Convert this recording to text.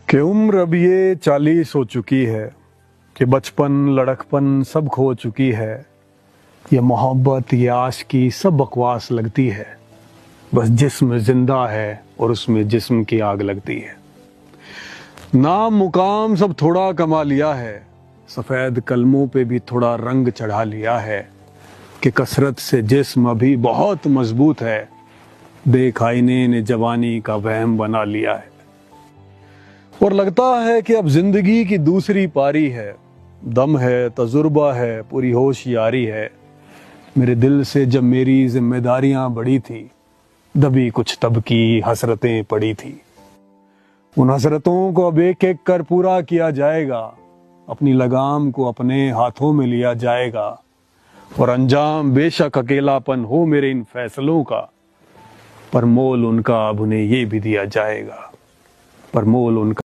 کہ عمر اب یہ 40 ہو چکی ہے کہ بچپن لڑکپن سب کھو چکی ہے. یہ محبت یہ عاشقی سب بکواس لگتی ہے. بس جسم زندہ ہے اور اس میں جسم کی آگ لگتی ہے. نام مقام سب تھوڑا کما لیا ہے, سفید قلموں پہ بھی تھوڑا رنگ چڑھا لیا ہے. کہ کثرت سے جسم ابھی بہت مضبوط ہے, دیکھ آئینے نے جوانی کا وہم بنا لیا ہے. اور لگتا ہے کہ اب زندگی کی دوسری پاری ہے, دم ہے تجربہ ہے پوری ہوشیاری ہے. میرے دل سے جب میری ذمہ داریاں بڑی تھی, دبی کچھ تب کی حسرتیں پڑی تھی. ان حسرتوں کو اب ایک ایک کر پورا کیا جائے گا, اپنی لگام کو اپنے ہاتھوں میں لیا جائے گا. اور انجام بے شک اکیلا پن ہو میرے ان فیصلوں کا, پر مول ان کا اب انہیں یہ بھی دیا جائے گا, پر مول ان کا